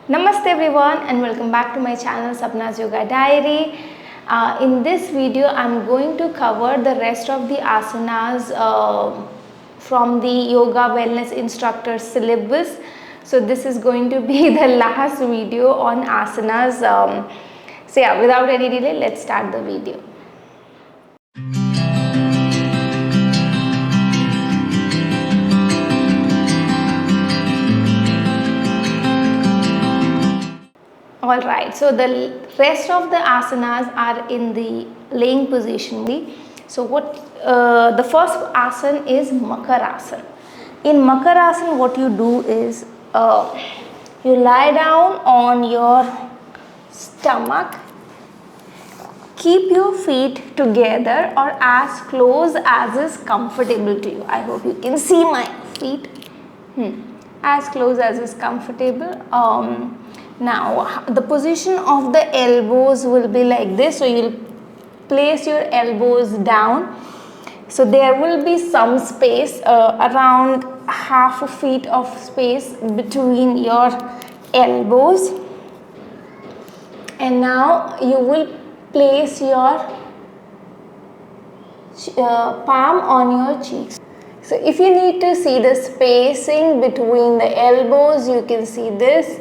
Namaste everyone and welcome back to my channel Sapna's Yoga Diary. In this video I am going to cover the rest of the asanas from the Yoga Wellness Instructor syllabus. So this is going to be the last video on asanas. So yeah, without any delay, let's start the video. Alright, so the rest of the asanas are in the laying position. So the first asana is Makarasana. In Makarasana what you do is you lie down on your stomach, keep your feet together or as close as is comfortable to you. I hope you can see my feet. As close as is comfortable. Now the position of the elbows will be like this. So you'll place your elbows down. So there will be some space, around half a feet of space between your elbows. And now you will place your palm on your cheeks. So if you need to see the spacing between the elbows, you can see this.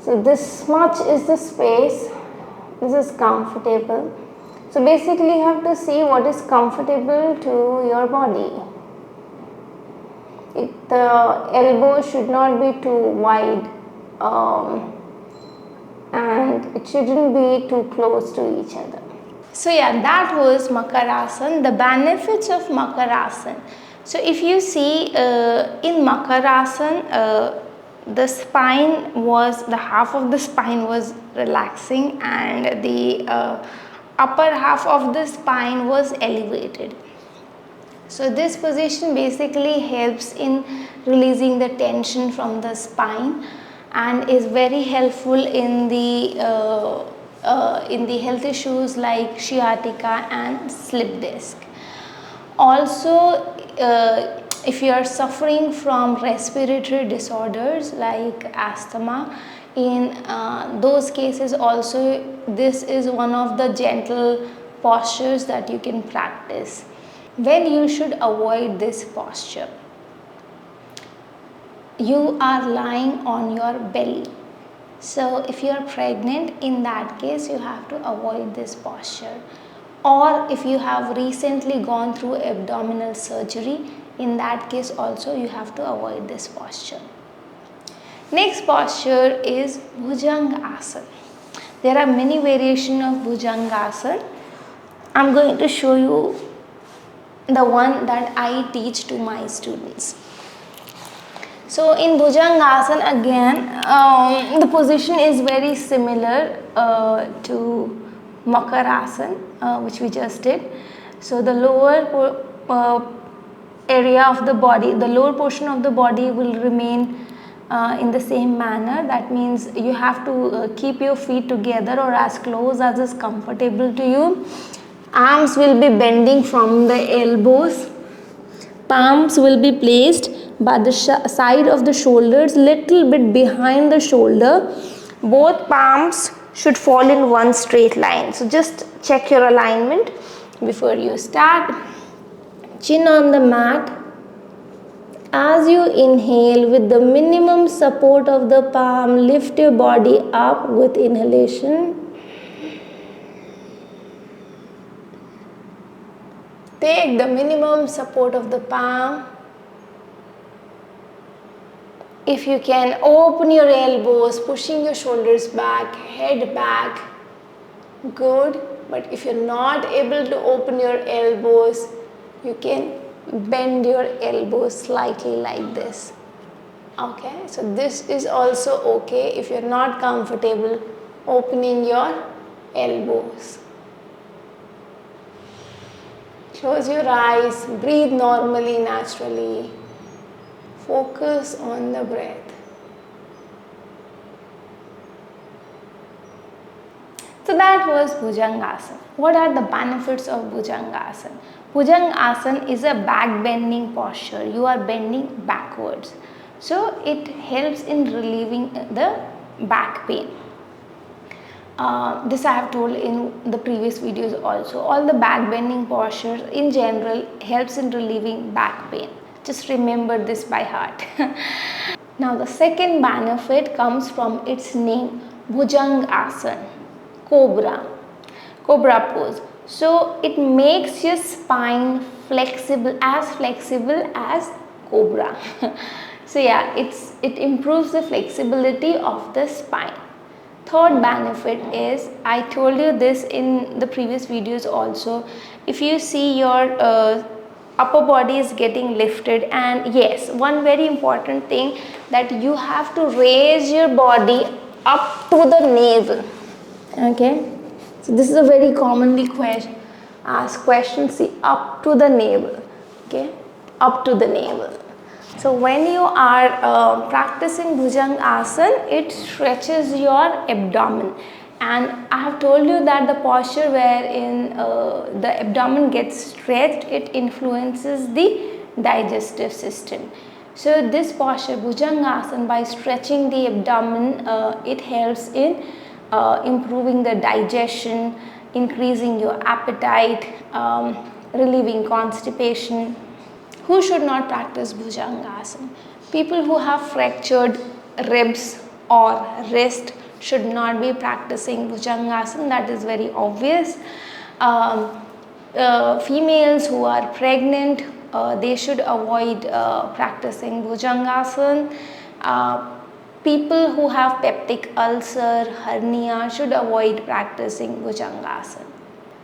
So this much is the space. This is comfortable. So basically you have to see what is comfortable to your body. The elbow should not be too wide and it shouldn't be too close to each other. So yeah, that was Makarasana, the benefits of Makarasana. So if you see in Makarasana, the half of the spine was relaxing and the upper half of the spine was elevated. So this position basically helps in releasing the tension from the spine and is very helpful in the health issues like sciatica and slip disc. Also, if you are suffering from respiratory disorders like asthma, in those cases also this is one of the gentle postures that you can practice. When you should avoid this posture? You are lying on your belly. So if you are pregnant, in that case you have to avoid this posture. Or if you have recently gone through abdominal surgery, in that case also you have to avoid this posture. Next posture is Bhujangasana. There are many variations of Bhujangasana. I am going to show you the one that I teach to my students. So in Bhujangasana again, the position is very similar to Makarasana, which we just did. So the lower area of the body, the lower portion of the body will remain in the same manner. That means you have to keep your feet together or as close as is comfortable to you. Arms will be bending from the elbows. Palms will be placed by the side of the shoulders, little bit behind the shoulder. Both palms should fall in one straight line. So just check your alignment before you start. Chin on the mat. As you inhale, with the minimum support of the palm, lift your body up with inhalation. Take the minimum support of the palm. If you can, open your elbows, pushing your shoulders back, head back. Good. But if you're not able to open your elbows, you can bend your elbows slightly like this. Okay, so this is also okay if you're not comfortable opening your elbows. Close your eyes, breathe normally, naturally. Focus on the breath. So that was Bhujangasana. What are the benefits of Bhujangasana? Bhujangasana is a back bending posture. You are bending backwards. So it helps in relieving the back pain. This I have told in the previous videos also. All the back bending postures in general helps in relieving back pain. Just remember this by heart. Now the second benefit comes from its name, Bhujangasana, cobra pose. So it makes your spine flexible as cobra. So yeah, it improves the flexibility of the spine. Third benefit is, I told you this in the previous videos also, if you see your upper body is getting lifted, and yes, one very important thing, that you have to raise your body up to the navel. Okay, so this is a very commonly asked question. See, up to the navel. Okay, up to the navel. So when you are practicing Bhujangasana, it stretches your abdomen, and I have told you that the posture wherein the abdomen gets stretched, it influences the digestive system. So this posture, Bhujangasana, by stretching the abdomen, it helps in improving the digestion, increasing your appetite, relieving constipation. Who should not practice Bhujangasana? People who have fractured ribs or wrist should not be practicing Bhujangasana. That is very obvious. Females who are pregnant, they should avoid practicing Bhujangasana. People who have peptic ulcer, hernia should avoid practicing Bhujangasana.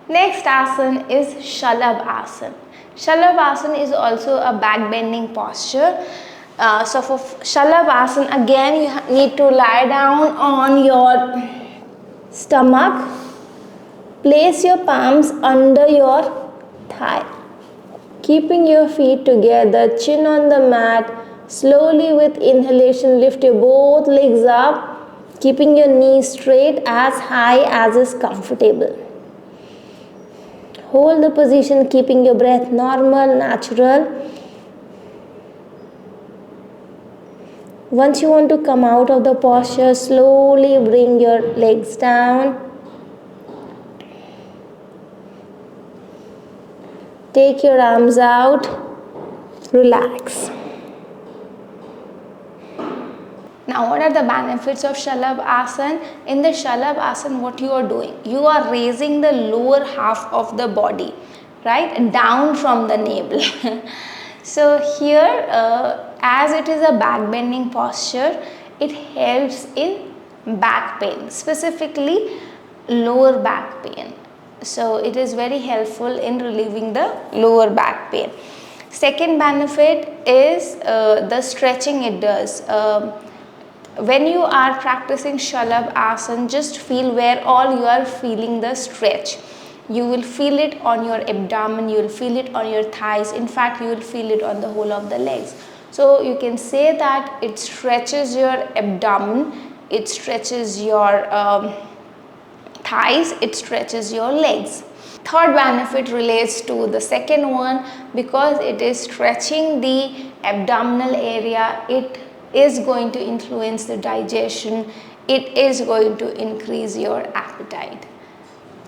Next asana is Shalabhasana. Shalabhasana is also a back bending posture. So for Shalabhasana, again you need to lie down on your stomach. Place your palms under your thigh. Keeping your feet together, chin on the mat. Slowly with inhalation, lift your both legs up, keeping your knees straight as high as is comfortable. Hold the position, keeping your breath normal, natural. Once you want to come out of the posture, slowly bring your legs down. Take your arms out, relax. Now what are the benefits of Shalabhasana? In the Shalabhasana, what you are doing? You are raising the lower half of the body, right? Down from the navel. So here, as it is a back bending posture, it helps in back pain, specifically lower back pain. So it is very helpful in relieving the lower back pain. Second benefit is the stretching it does. When you are practicing Shalabhasana, just feel where all you are feeling the stretch. You will feel it on your abdomen, you will feel it on your thighs. In fact, you will feel it on the whole of the legs. So you can say that it stretches your abdomen, it stretches your thighs, it stretches your legs. Third benefit relates to the second one, because it is stretching the abdominal area. It is going to influence the digestion. It is going to increase your appetite.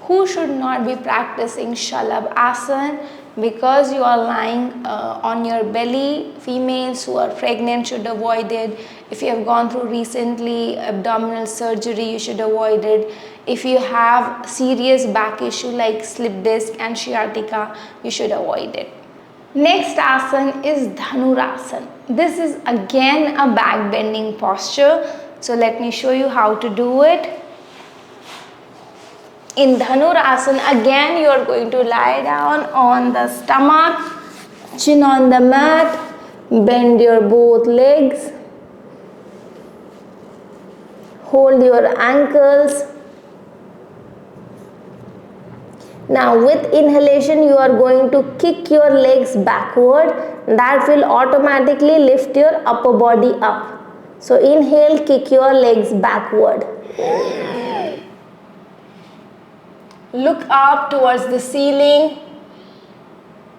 Who should not be practicing Shalabhasana? Because you are lying on your belly. Females who are pregnant should avoid it. If you have gone through recently abdominal surgery, you should avoid it. If you have serious back issue like slip disc and sciatica, you should avoid it. Next asana is Dhanurasana. This is again a back bending posture. So let me show you how to do it. In Dhanurasana, again you are going to lie down on the stomach, chin on the mat, bend your both legs, hold your ankles. Now with inhalation you are going to kick your legs backward. That will automatically lift your upper body up. So inhale, kick your legs backward. Look up towards the ceiling.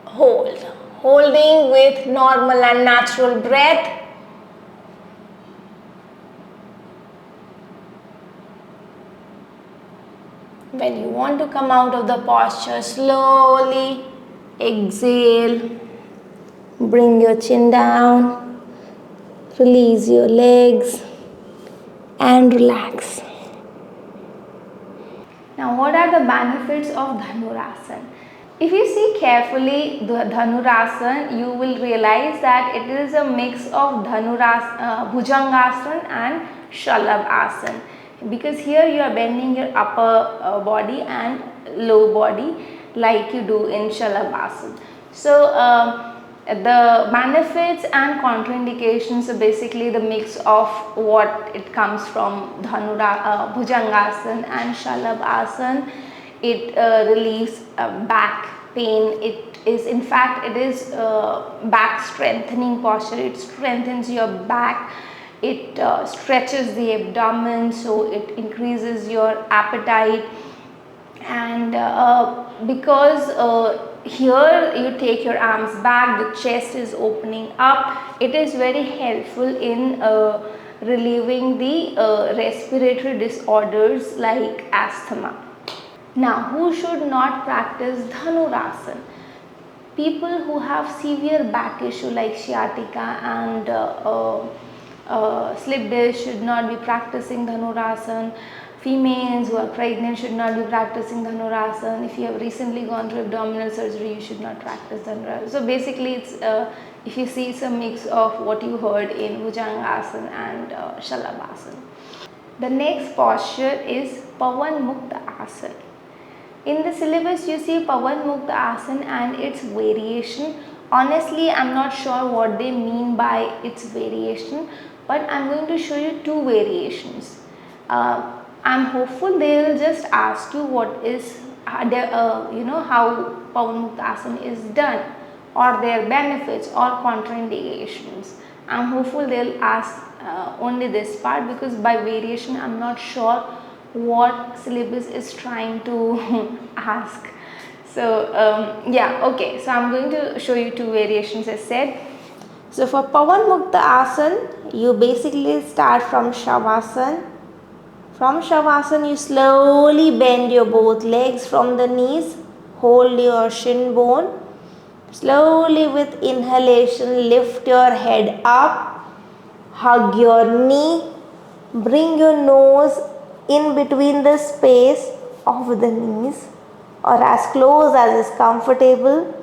Hold. Holding with normal and natural breath. When you want to come out of the posture, slowly exhale, bring your chin down, release your legs and relax. Now, what are the benefits of Dhanurasana? If you see carefully the Dhanurasana, you will realize that it is a mix of Bhujangasana and Shalabhasana, because here you are bending your upper body and low body like you do in Shalabhasana. So, the benefits and contraindications are basically the mix of what it comes from Bhujangasana and Shalabhasana. It relieves back pain. It is, in fact, it is back strengthening posture. It strengthens your back. It stretches the abdomen, so it increases your appetite. And because here you take your arms back, the chest is opening up, it is very helpful in relieving the respiratory disorders like asthma. Now, who should not practice Dhanurasana? People who have severe back issue like sciatica and slip disc should not be practicing Dhanurasana. Females who are pregnant should not be practicing Dhanurasana. If you have recently gone through abdominal surgery, you should not practice Dhanurasana. So basically, it's if you see, it's a mix of what you heard in Bhujangasana and Shalabhasana. The next posture is Pavanamuktasana. In the syllabus, you see Pavanamuktasana and its variation. Honestly, I am not sure what they mean by its variation, but I am going to show you two variations. I am hopeful they will just ask you what is, how Pavanamuktasana is done, or their benefits or contraindications. I am hopeful they will ask only this part, because by variation I am not sure what syllabus is trying to ask. So yeah, okay, so I am going to show you two variations as said. So for Pavanamuktasana, you basically start from Shavasana. From Shavasana, you slowly bend your both legs from the knees, hold your shin bone. Slowly with inhalation, lift your head up, hug your knee, bring your nose in between the space of the knees or as close as is comfortable.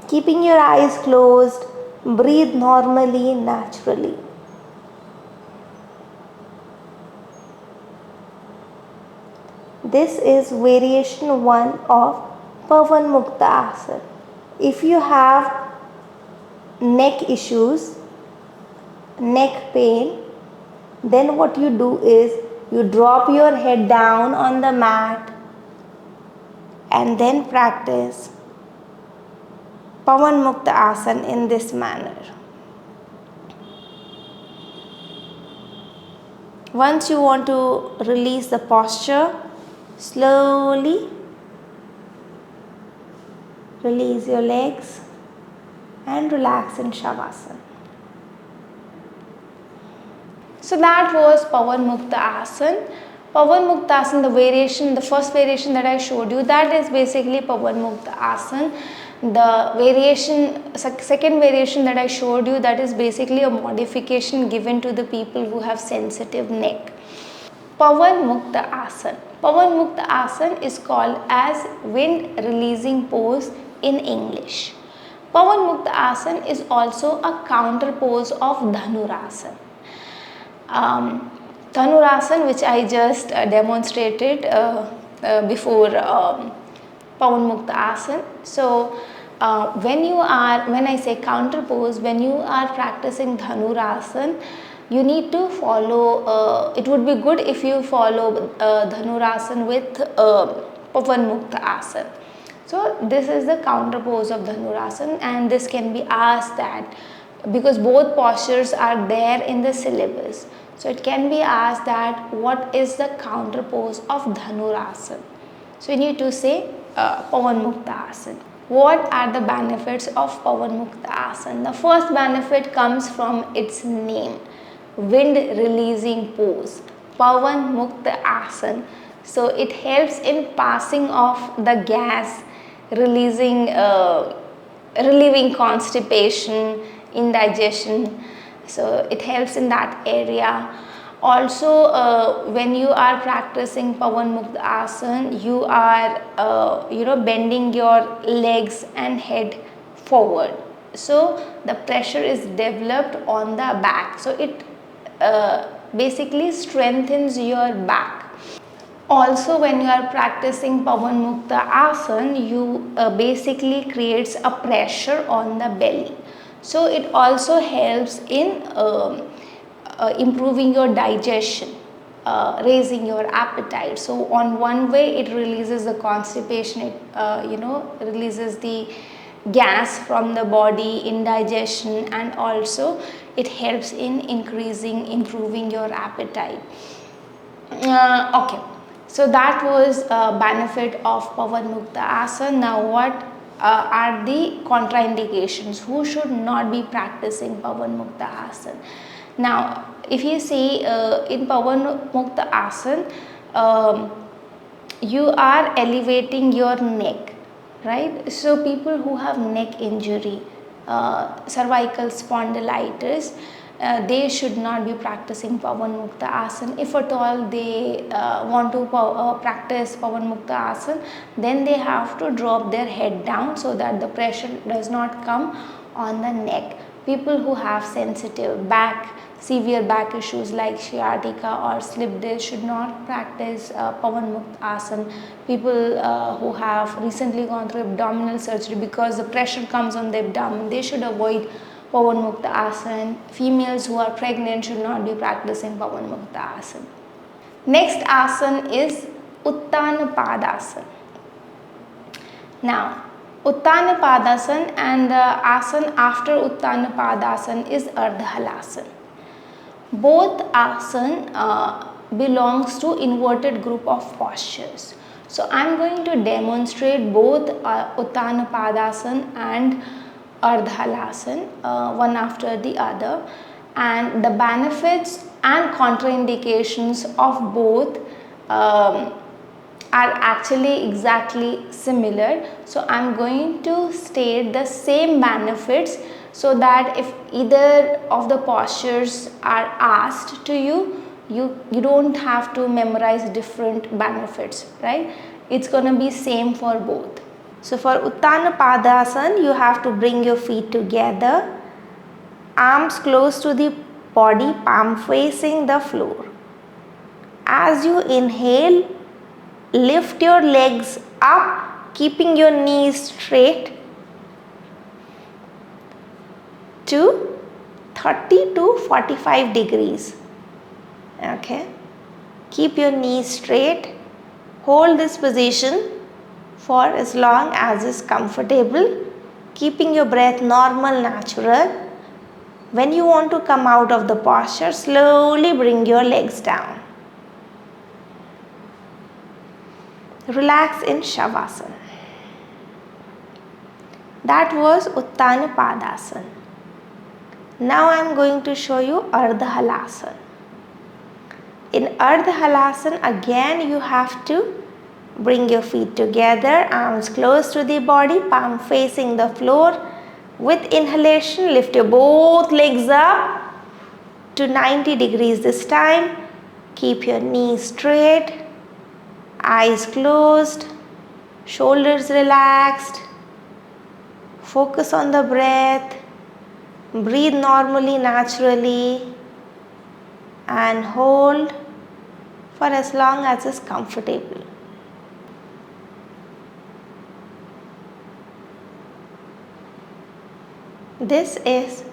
Keeping your eyes closed, breathe normally, naturally. This is variation 1 of Pavanamuktasana. If you have neck issues, neck pain, then what you do is you drop your head down on the mat and then practice Pavanamuktasana in this manner. Once you want to release the posture, slowly release your legs and relax in Shavasana. So that was Pavanamuktasana. Pavanamuktasana, the variation, the first variation that I showed you, that is basically Pavanamuktasana. The variation, second variation that I showed you, that is basically a modification given to the people who have sensitive neck. Pavanamuktasana. Pavanamuktasana is called as wind releasing pose in English. Pavanamuktasana is also a counter pose of Dhanurasana. Dhanurasana, which I just demonstrated before Pavanamuktasana. So when I say counter pose, when you are practicing Dhanurasana, you need to follow, it would be good if you follow Dhanurasana with Pavanamuktasana. So this is the counter pose of Dhanurasana, and this can be asked that because both postures are there in the syllabus. So it can be asked that what is the counter pose of Dhanurasana. So you need to say Pavanamuktasana. What are the benefits of Pavanamuktasana? The first benefit comes from its name, wind releasing pose, Pavanamuktasana. So it helps in passing off the gas, releasing, relieving constipation, indigestion. So it helps in that area. Also, when you are practicing Pavanamuktasana, you are bending your legs and head forward. So the pressure is developed on the back. So it basically strengthens your back. Also, when you are practicing Pavanamuktasana, you basically creates a pressure on the belly. So it also helps in improving your digestion, raising your appetite. So on one way it releases the constipation, it releases the gas from the body, indigestion, and also it helps in improving your appetite. Okay, so that was a benefit of Pavanamuktasana. Now what are the contraindications? Who should not be practicing Pavanamuktasana? Now if you see in Pavanamuktasana, you are elevating your neck, right? So people who have neck injury, cervical spondylitis, they should not be practicing Pavanamuktasana. If at all they want to practice Pavanamuktasana, then they have to drop their head down so that the pressure does not come on the neck. People who have sensitive back, severe back issues like sciatica or slip disc should not practice Pavanamuktasana. People who have recently gone through abdominal surgery, because the pressure comes on the abdomen, they should avoid Pavanamuktasana. Females who are pregnant should not be practicing Pavanamuktasana. Next asana is Uttanapadasana. Now Uttanapadasana and the asana after Uttanapadasana is Ardha Halasana. Both asana belongs to inverted group of postures. So I am going to demonstrate both Uttanapadasana and Ardha Halasana one after the other, and the benefits and contraindications of both are actually exactly similar. So I am going to state the same benefits, so that if either of the postures are asked to you, you don't have to memorize different benefits, right? It's going to be same for both. So for Uttanapadasana, you have to bring your feet together, arms close to the body, palm facing the floor. As you inhale, lift your legs up, keeping your knees straight to 30 to 45 degrees. Okay, keep your knees straight. Hold this position for as long as is comfortable, keeping your breath normal, natural. When you want to come out of the posture, slowly bring your legs down. Relax in Shavasana. That was Uttanapadasana. Now I am going to show you Ardha Halasana. In Ardha Halasana, again you have to bring your feet together, arms close to the body, palm facing the floor. With inhalation, lift your both legs up to 90 degrees this time. Keep your knees straight, eyes closed, shoulders relaxed. Focus on the breath. Breathe normally, naturally, and hold for as long as is comfortable. This is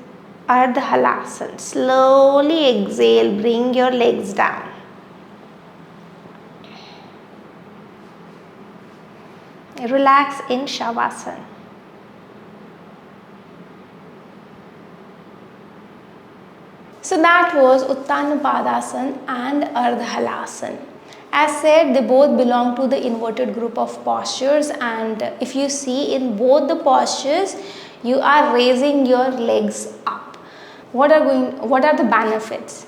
Ardha Halasana. Slowly exhale, bring your legs down. Relax in Shavasana. So that was Uttanapadasana and Ardha Halasana. As said, they both belong to the inverted group of postures, and if you see in both the postures, you are raising your legs up. What are the benefits?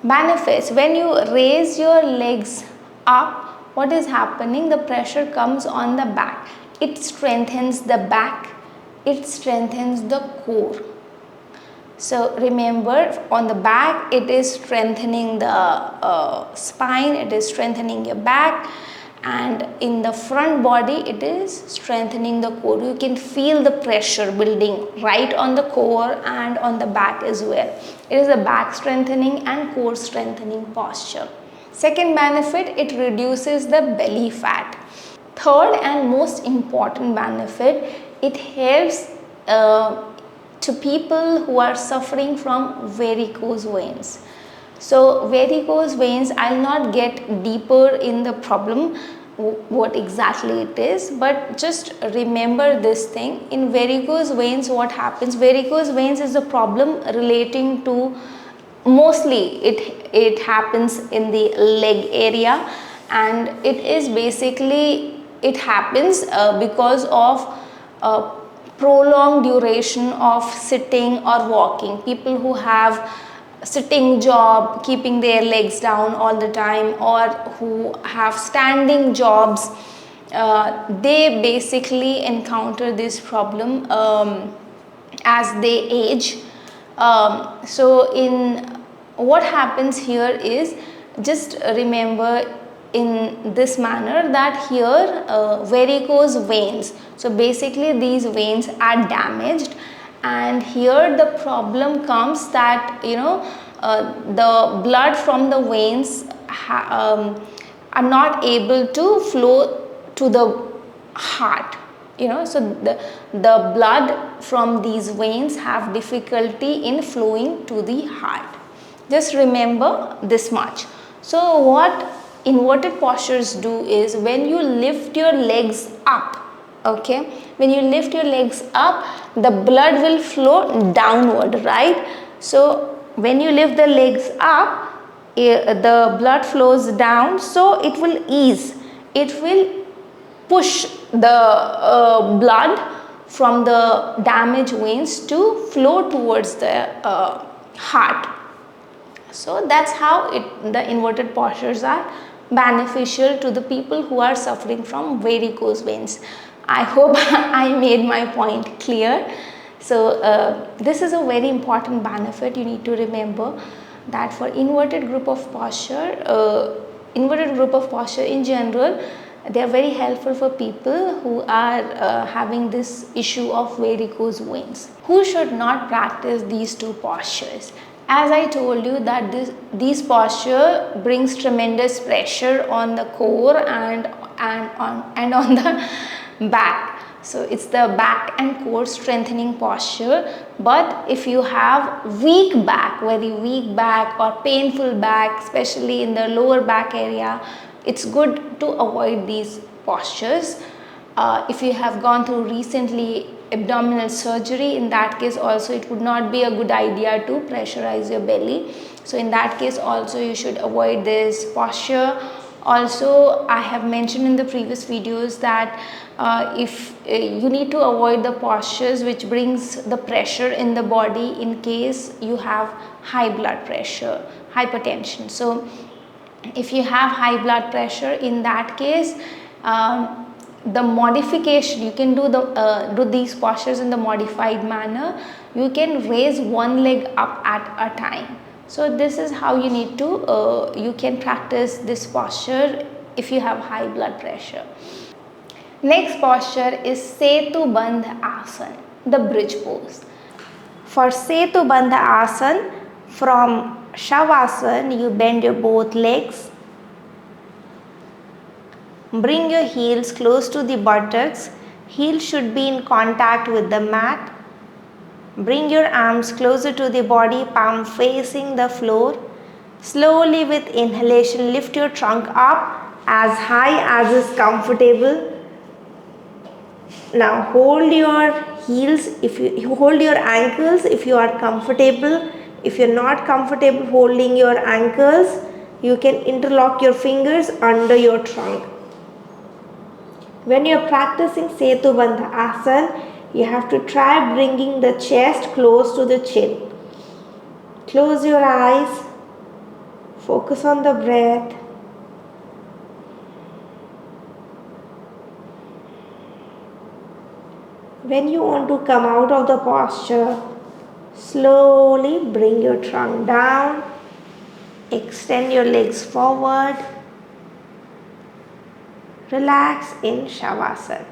Benefits: when you raise your legs up, what is happening? The pressure comes on the back. It strengthens the back, it strengthens the core. So remember, on the back it is strengthening the spine, it is strengthening your back, and in the front body it is strengthening the core. You can feel the pressure building right on the core and on the back as well. It is a back strengthening and core strengthening posture. Second benefit, it reduces the belly fat. Third and most important benefit, it helps to people who are suffering from varicose veins. So varicose veins, I'll not get deeper in the problem what exactly it is, but just remember this thing. In varicose veins, what happens? Varicose veins is a problem relating to, mostly it happens in the leg area, and it is basically, it happens because of prolonged duration of sitting or walking. People who have sitting job, keeping their legs down all the time, or who have standing jobs, they basically encounter this problem as they age. So in what happens here is, just remember in this manner that here varicose veins, so basically these veins are damaged, and here the problem comes that the blood from the veins are not able to flow to the heart, so the blood from these veins have difficulty in flowing to the heart. Just remember this much. So what inverted postures do is, when you lift your legs up, okay, when you lift your legs up, the blood will flow downward, right? So when you lift the legs up, the blood flows down, so it will ease, it will push the blood from the damaged veins to flow towards the heart. So that's how the inverted postures are beneficial to the people who are suffering from varicose veins. I hope I made my point clear. So this is a very important benefit. You need to remember that for inverted group of posture in general, they are very helpful for people who are having this issue of varicose veins. Who should not practice these two postures? As I told you that this posture brings tremendous pressure on the core and on the back. So it's the back and core strengthening posture. But if you have weak back, very weak back or painful back, especially in the lower back area, it's good to avoid these postures. If you have gone through recently abdominal surgery, in that case also it would not be a good idea to pressurize your belly. So in that case also you should avoid this posture. Also, I have mentioned in the previous videos that if you need to avoid the postures which brings the pressure in the body in case you have high blood pressure, hypertension. So if you have high blood pressure, in that case the modification, you can do these postures in the modified manner. You can raise one leg up at a time. So this is how you need to, you can practice this posture if you have high blood pressure. Next posture is Setu Bandhasana, the bridge pose. For Setu Bandhasana, from Shavasana, you bend your both legs. Bring your heels close to the buttocks. Heels should be in contact with the mat. Bring your arms closer to the body, palm facing the floor. Slowly with inhalation, lift your trunk up as high as is comfortable. Now hold your heels, if you hold your ankles if you are comfortable. If you are not comfortable holding your ankles, you can interlock your fingers under your trunk. When you are practicing Setu Bandhasana, you have to try bringing the chest close to the chin. Close your eyes, focus on the breath. When you want to come out of the posture, slowly bring your trunk down, extend your legs forward, relax in Shavasana.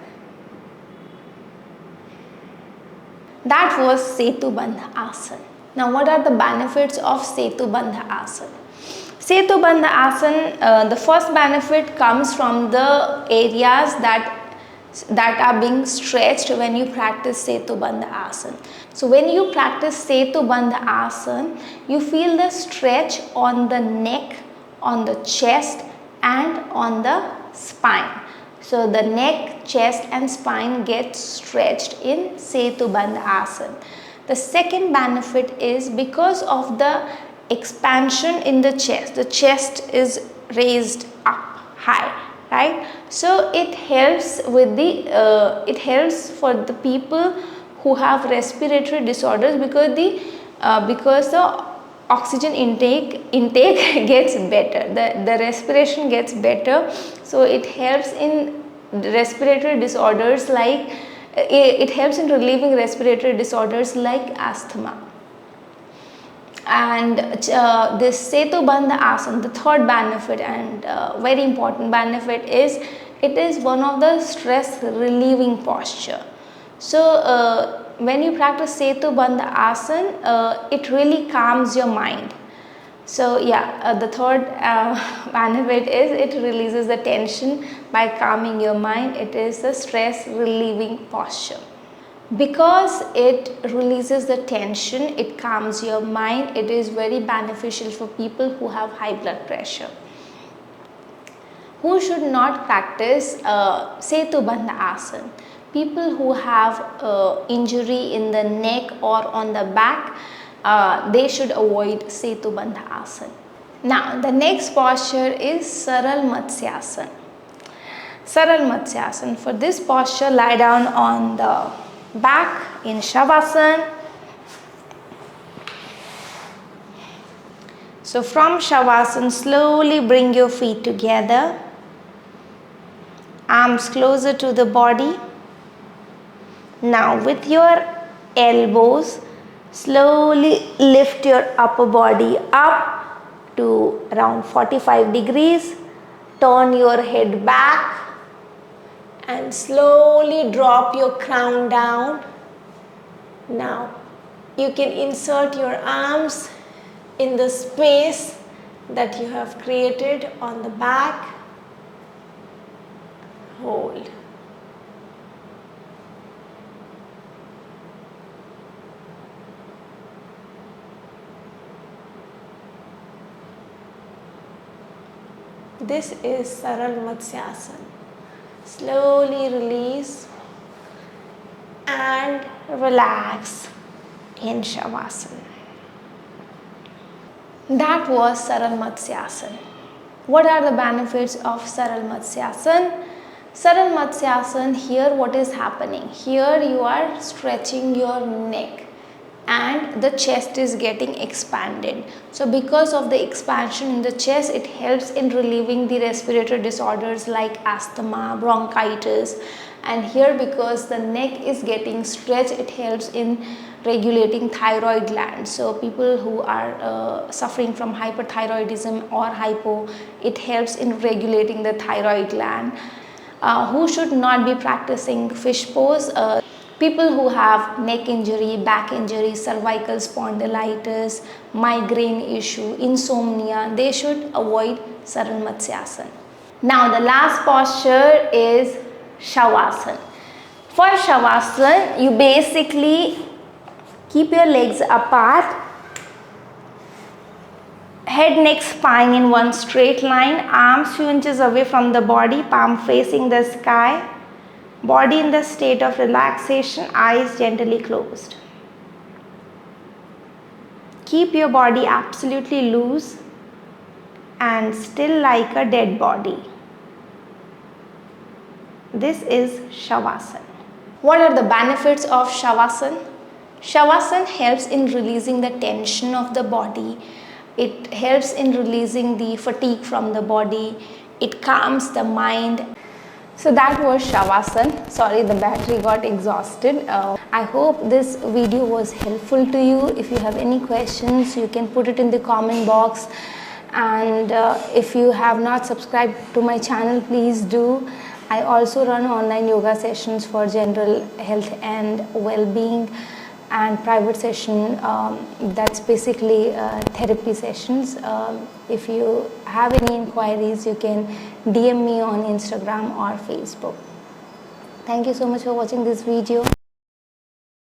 That was Setu Bandhasana. Now what are the benefits of Setu Bandhasana? Setu Bandhasana, the first benefit comes from the areas that are being stretched when you practice Setu Bandhasana. So when you practice Setu Bandhasana, you feel the stretch on the neck, on the chest and on the spine. So the neck, chest and spine get stretched in Setu Bandhasana. The second benefit is because of the expansion in the chest is raised up high, right? So it helps with the it helps for the people who have respiratory disorders because the oxygen intake gets better, the respiration gets better. So it helps in respiratory disorders like it helps in relieving respiratory disorders like asthma. And this Setu Bandhasana, the third benefit and very important benefit is it is one of the stress relieving posture. So when you practice Setu Bandhasana, it really calms your mind. So yeah, the third benefit is it releases the tension by calming your mind. It is the stress relieving posture. Because it releases the tension, it calms your mind, it is very beneficial for people who have high blood pressure. Who should not practice Setu Bandhasana? People who have injury in the neck or on the back, they should avoid Setu Bandhasana. Now the next posture is Matsyasana. Matsyasana. For this posture, lie down on the back in Shavasana. So from Shavasana, slowly bring your feet together, arms closer to the body. Now with your elbows, slowly lift your upper body up to around 45 degrees. Turn your head back and slowly drop your crown down. Now you can insert your arms in the space that you have created on the back. Hold. This is Matsyasana. Slowly release and relax in Shavasana. That was Matsyasana. What are the benefits of Matsyasana? Matsyasana, here what is happening? Here you are stretching your neck and the chest is getting expanded. So because of the expansion in the chest, it helps in relieving the respiratory disorders like asthma, bronchitis. And here because the neck is getting stretched, it helps in regulating thyroid gland. So people who are suffering from hyperthyroidism or hypo, it helps in regulating the thyroid gland. Who should not be practicing fish pose? People who have neck injury, back injury, cervical spondylitis, migraine issue, insomnia, they should avoid Matsyasana. Now the last posture is Shavasana. For Shavasana, you basically keep your legs apart, head, neck, spine in one straight line, arms few inches away from the body, palm facing the sky. Body in the state of relaxation, eyes gently closed. Keep your body absolutely loose and still like a dead body. This is Shavasana. What are the benefits of Shavasana? Shavasana helps in releasing the tension of the body. It helps in releasing the fatigue from the body. It calms the mind. So that was Shavasana. Sorry, the battery got exhausted. I hope this video was helpful to you. If you have any questions, you can put it in the comment box. And if you have not subscribed to my channel, please do. I also run online yoga sessions for general health and well-being, and private session, that's basically therapy sessions. If you have any inquiries, you can DM me on Instagram or Facebook. Thank you so much for watching this video.